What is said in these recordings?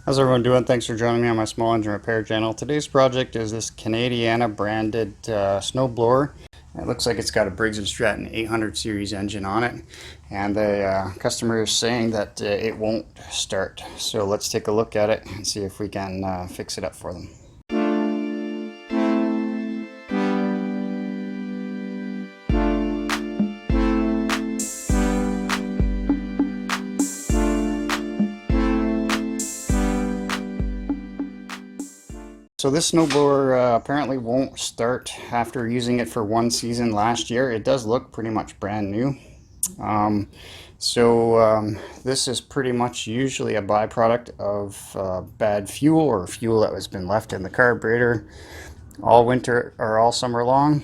How's everyone doing? Thanks for joining me on my small engine repair channel. Today's project is this Canadiana branded snowblower. It looks like it's got a Briggs & Stratton 800 series engine on it, and the customer is saying that it won't start. So let's take a look at it and see if we can fix it up for them. So this snowblower apparently won't start after using it for one season last year. It does look pretty much brand new. This is pretty much usually a byproduct of bad fuel or fuel that has been left in the carburetor all winter or all summer long.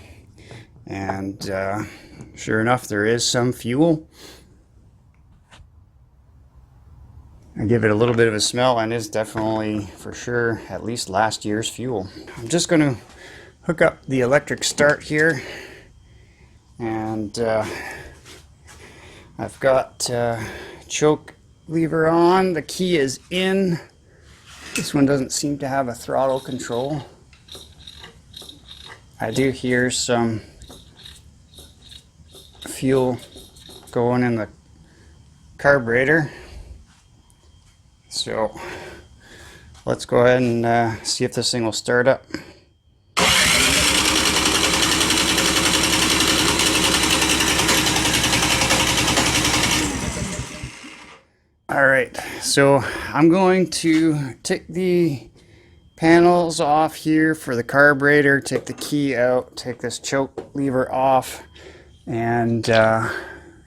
And sure enough, there is some fuel. I give it a little bit of a smell, and it's definitely, for sure, at least last year's fuel. I'm just going to hook up the electric start here, and I've got choke lever on. The key is in. This one doesn't seem to have a throttle control. I do hear some fuel going in the carburetor. So let's go ahead and see if this thing will start up. Alright, so I'm going to take the panels off here for the carburetor, take the key out, take this choke lever off, and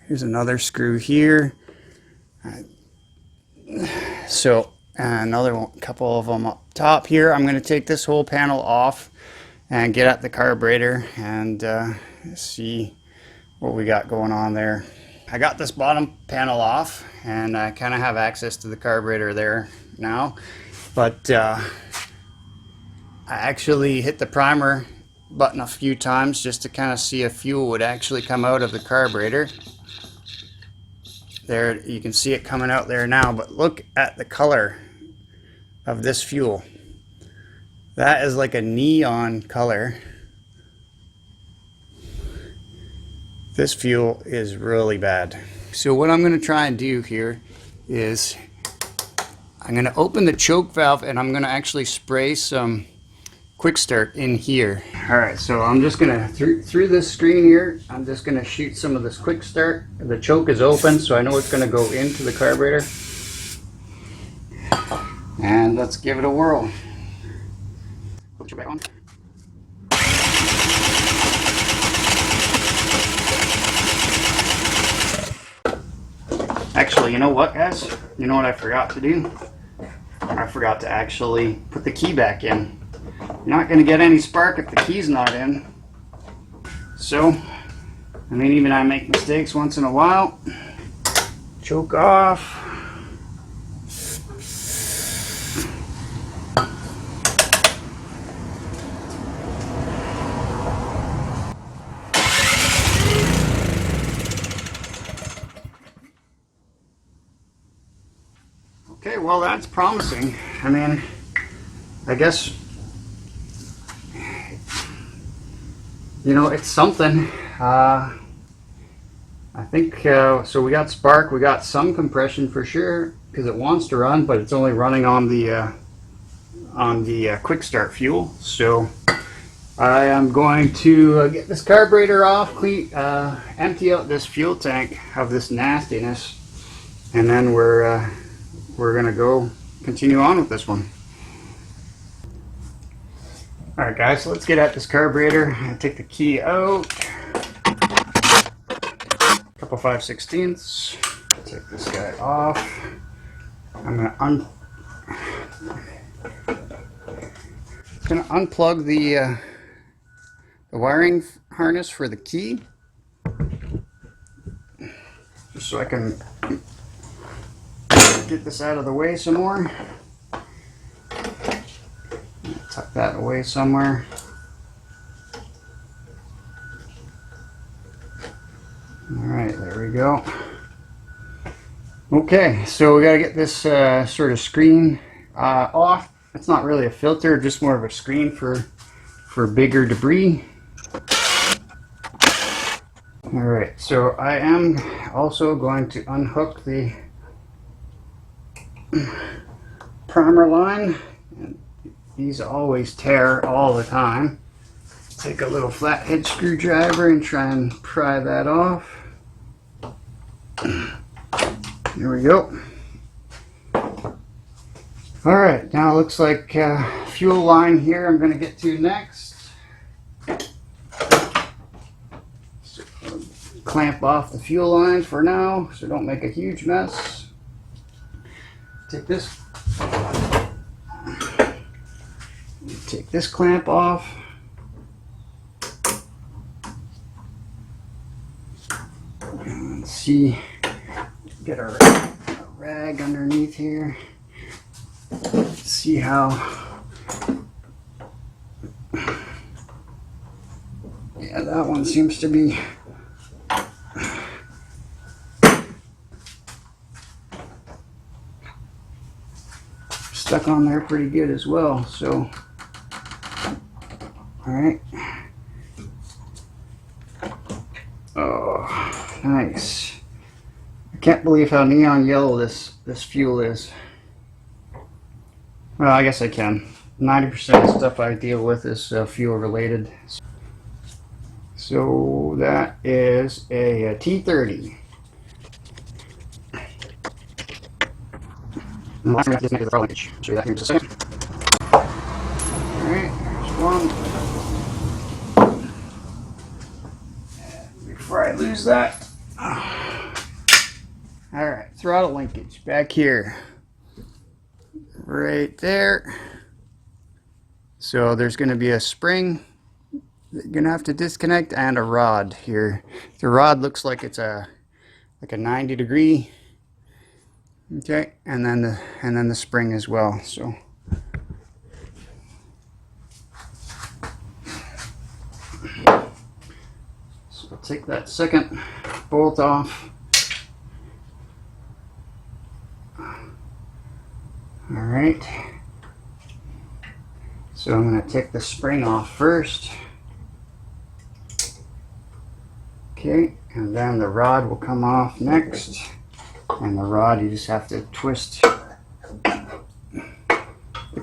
here's another screw here. So another one, couple of them up top here. I'm going to take this whole panel off and get at the carburetor and see what we got going on there. I got this bottom panel off, and I kind of have access to the carburetor there now, but I actually hit the primer button a few times just to kind of see if fuel would actually come out of the carburetor. There, you can see it coming out there now, but look at the color of this fuel. That is like a neon color. This fuel is really bad. So what I'm going to try and do here is I'm going to open the choke valve, and I'm going to actually spray some quick start in here. Alright, so I'm just gonna through this screen here, I'm just gonna shoot some of this quick start. The choke is open, so I know it's gonna go into the carburetor. And let's give it a whirl. Put your back on. Actually, you know what, guys? You know what I forgot to do? I forgot to actually put the key back in. You're not going to get any spark if the key's not in. So, I mean, even I make mistakes once in a while. Choke off. Okay, well, that's promising. I mean, I guess, you know, it's something. I think, so we got spark, we got some compression for sure, because it wants to run, but it's only running on the quick start fuel. So I am going to get this carburetor off, empty out this fuel tank of this nastiness, and then we're gonna go continue on with this one. Alright guys, so let's get at this carburetor. I take the key out. Couple 5/16. Take this guy off. I'm gonna unplug the wiring harness for the key, just so I can get this out of the way some more. Tuck that away somewhere. Alright, there we go. Okay, so we got to get this sort of screen off. It's not really a filter, just more of a screen for bigger debris. Alright, so I am also going to unhook the primer line. These always tear all the time. Take a little flathead screwdriver and try and pry that off. There we go. Alright, now it looks like fuel line here I'm going to get to next. So, clamp off the fuel line for now so don't make a huge mess. Take this clamp off. And let's see, get a rag underneath here. Let's see how, yeah, that one seems to be stuck on there pretty good as well. So, all right. Oh, nice. I can't believe how neon yellow this fuel is. Well, I guess I can. 90% of the stuff I deal with is fuel related. So that is a T30. And the last thing I have to do is make the throttle linkage. I'll show you that here in just a second. Alright, there's one. And before I lose that. Alright, throttle linkage back here. Right there. So there's going to be a spring that you're going to have to disconnect and a rod here. The rod looks like it's like a 90-degree. Okay, and then the spring as well. So I'll take that second bolt off. Alright, so I'm going to take the spring off first. Okay, and then the rod will come off next. And the rod, you just have to twist the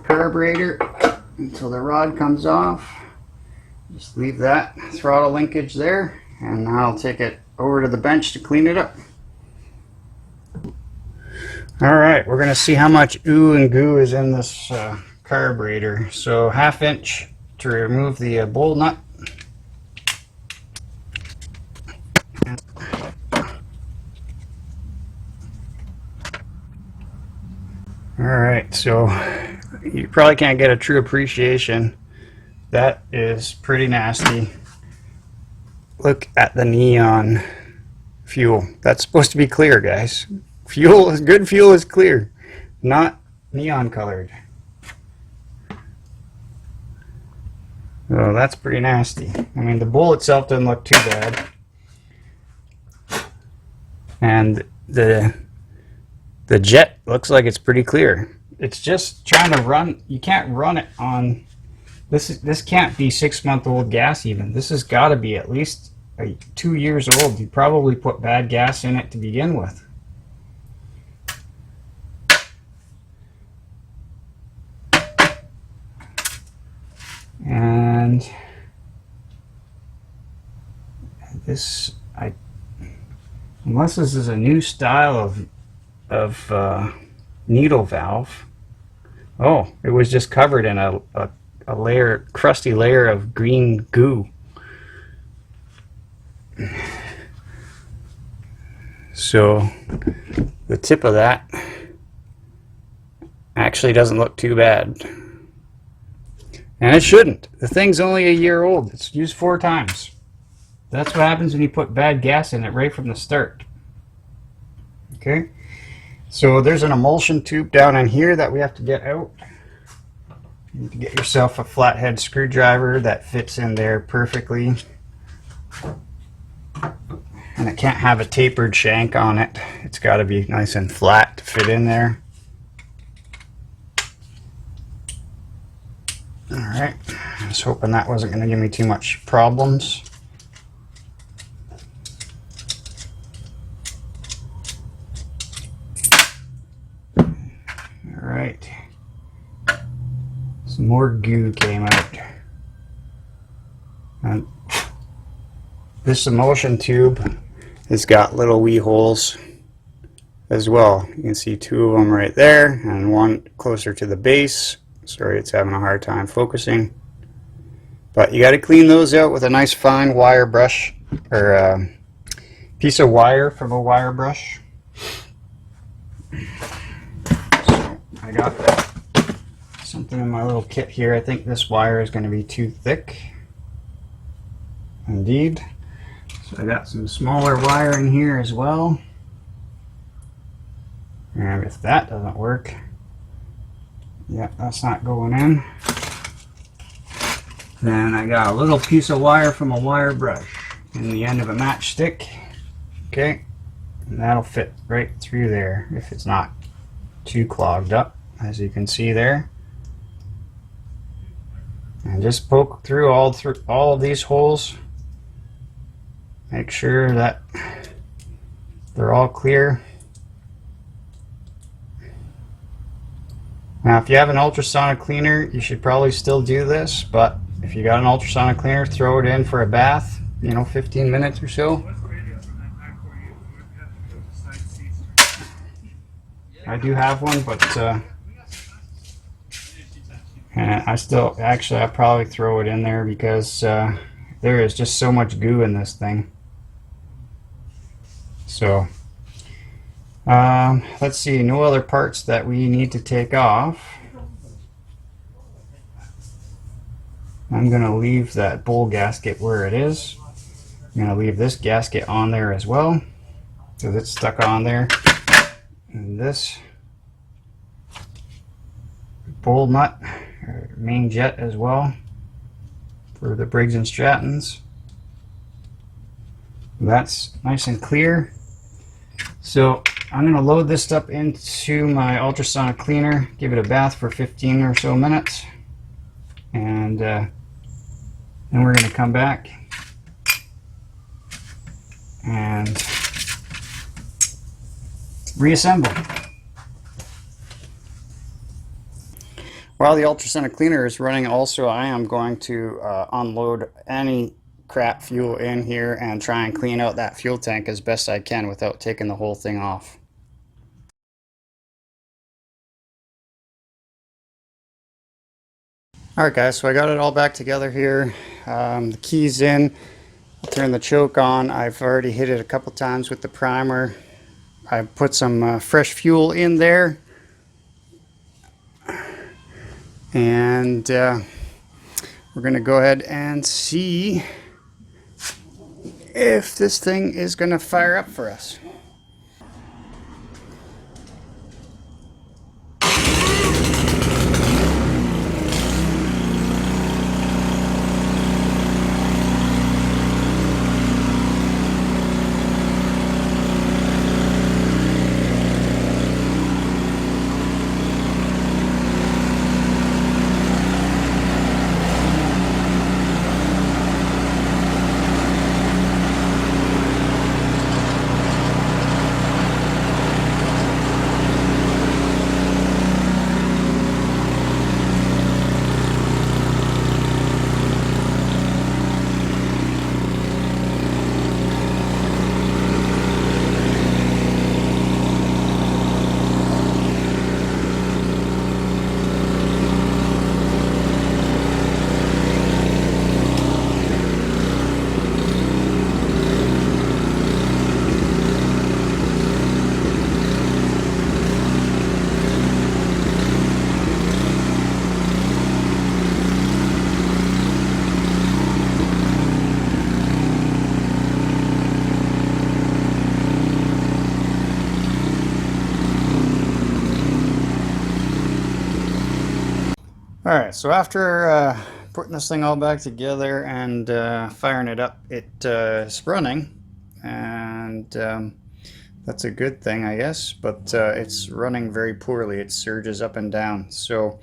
carburetor until the rod comes off. Just leave that throttle linkage there, and now I'll take it over to the bench to clean it up. Alright, we're going to see how much ooh and goo is in this carburetor. So 1/2 inch to remove the bowl nut. Alright, so you probably can't get a true appreciation. That is pretty nasty. Look at the neon fuel. That's supposed to be clear, guys. Good fuel is clear, not neon colored. Oh, that's pretty nasty. I mean, the bowl itself doesn't look too bad. And the jet looks like it's pretty clear. It's just trying to run. You can't run it on this can't be 6-month-old gas even. This has got to be at least 2 years old. You probably put bad gas in it to begin with. And this, unless this is a new style of needle valve. Oh, it was just covered in a layer, crusty layer of green goo. So the tip of that actually doesn't look too bad. And it shouldn't. The thing's only a year old. It's used 4 times. That's what happens when you put bad gas in it right from the start. Okay? So there's an emulsion tube down in here that we have to get out. You need to get yourself a flathead screwdriver that fits in there perfectly. And it can't have a tapered shank on it. It's got to be nice and flat to fit in there. Alright, I was hoping that wasn't going to give me too much problems. Alright, some more goo came out. And this emulsion tube has got little wee holes as well. You can see two of them right there and one closer to the base. Sorry, it's having a hard time focusing. But you got to clean those out with a nice fine wire brush, or a piece of wire from a wire brush. So I got something in my little kit here. I think this wire is going to be too thick. Indeed. So I got some smaller wire in here as well. And if that doesn't work, yeah, that's not going in. Then I got a little piece of wire from a wire brush in the end of a matchstick. Okay, and that'll fit right through there if it's not too clogged up, as you can see there. And just poke through all of these holes. Make sure that they're all clear. Now, if you have an ultrasonic cleaner, you should probably still do this, but if you got an ultrasonic cleaner, throw it in for a bath, 15 minutes or so. I do have one, but and I'll probably throw it in there because there is just so much goo in this thing. So let's see, no other parts that we need to take off. I'm going to leave that bowl gasket where it is. I'm going to leave this gasket on there as well, because it's stuck on there. And this bowl nut, or main jet as well, for the Briggs & Strattons. That's nice and clear. So I'm going to load this up into my ultrasonic cleaner, give it a bath for 15 or so minutes, and then we're going to come back and reassemble. While the ultrasonic cleaner is running, also I am going to unload any crap fuel in here and try and clean out that fuel tank as best I can without taking the whole thing off. Alright guys, so I got it all back together here. The key's in. I'll turn the choke on. I've already hit it a couple times with the primer. I put some fresh fuel in there. And we're going to go ahead and see if this thing is going to fire up for us. Alright, so after putting this thing all back together and firing it up, it's running, and that's a good thing, I guess, but it's running very poorly. It surges up and down. So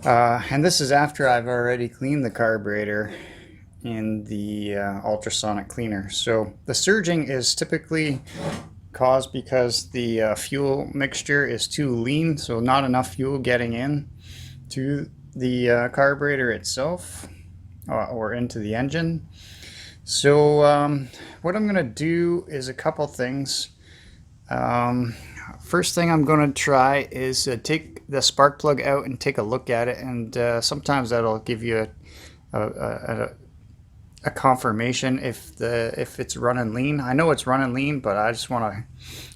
And this is after I've already cleaned the carburetor in the ultrasonic cleaner. So the surging is typically caused because the fuel mixture is too lean, so not enough fuel getting in to the carburetor itself or into the engine. So what I'm going to do is a couple things. First thing I'm going to try is take the spark plug out and take a look at it, and sometimes that'll give you a confirmation if it's running lean. I know it's running lean, but I just want to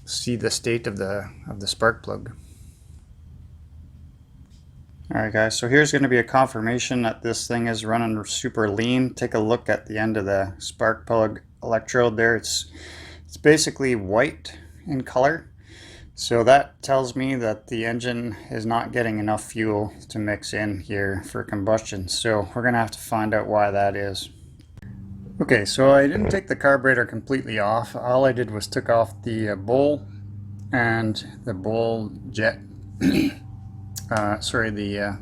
see the state of the spark plug. Alright guys, so here's going to be a confirmation that this thing is running super lean. Take a look at the end of the spark plug electrode there. It's basically white in color. So that tells me that the engine is not getting enough fuel to mix in here for combustion. So we're going to have to find out why that is. Okay, so I didn't take the carburetor completely off. All I did was took off the bowl and the bowl jet. Sorry, the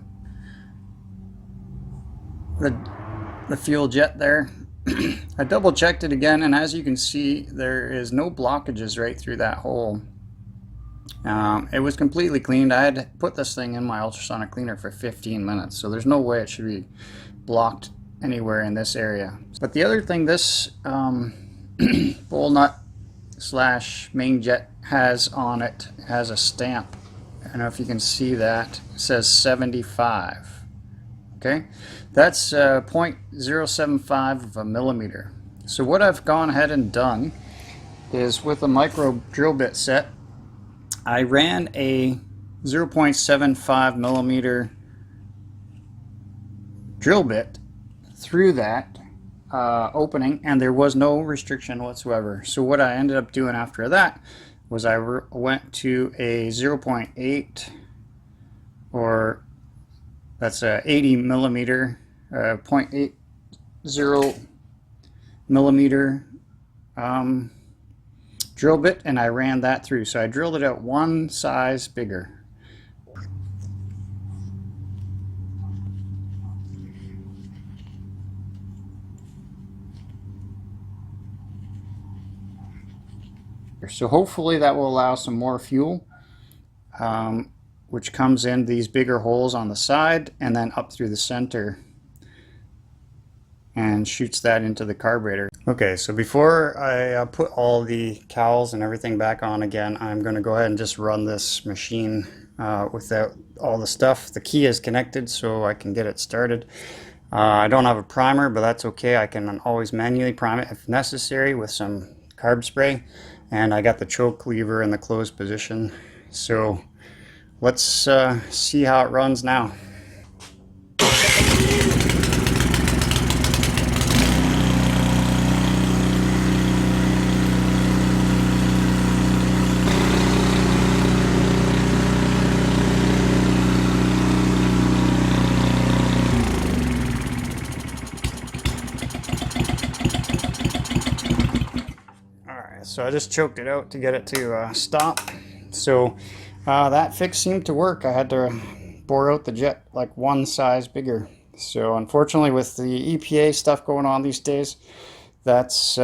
fuel jet there. I double checked it again, and as you can see, there is no blockages right through that hole. It was completely cleaned. I had put this thing in my ultrasonic cleaner for 15 minutes, so there's no way it should be blocked anywhere in this area. But the other thing, this bowl nut / main jet has on it has a stamp. I don't know if you can see that. It says 75. Okay, that's 0.075 of a millimeter. So what I've gone ahead and done is, with a micro drill bit set, I ran a 0.75 millimeter drill bit through that opening, and there was no restriction whatsoever. So what I ended up doing after that was I went to a 0.8, or that's a 80 millimeter, 0.80 millimeter drill bit, and I ran that through. So I drilled it out one size bigger. So hopefully that will allow some more fuel, which comes in these bigger holes on the side and then up through the center and shoots that into the carburetor. Okay, so before I put all the cowls and everything back on again, I'm going to go ahead and just run this machine without all the stuff. The key is connected, so I can get it started. I don't have a primer, but that's okay. I can always manually prime it if necessary with some carb spray. And I got the choke lever in the closed position. So let's see how it runs now. So I just choked it out to get it to stop. So that fix seemed to work. I had to bore out the jet like one size bigger. So unfortunately, with the EPA stuff going on these days, that's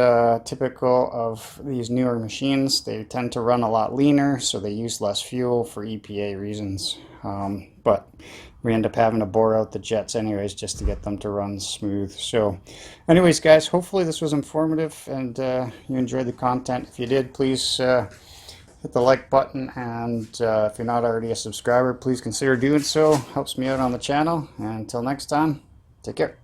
typical of these newer machines. They tend to run a lot leaner, so they use less fuel for EPA reasons. But we end up having to bore out the jets anyways just to get them to run smooth. So anyways guys, hopefully this was informative and you enjoyed the content. If you did, please hit the like button, and if you're not already a subscriber, please consider doing so. Helps me out on the channel. And until next time, take care.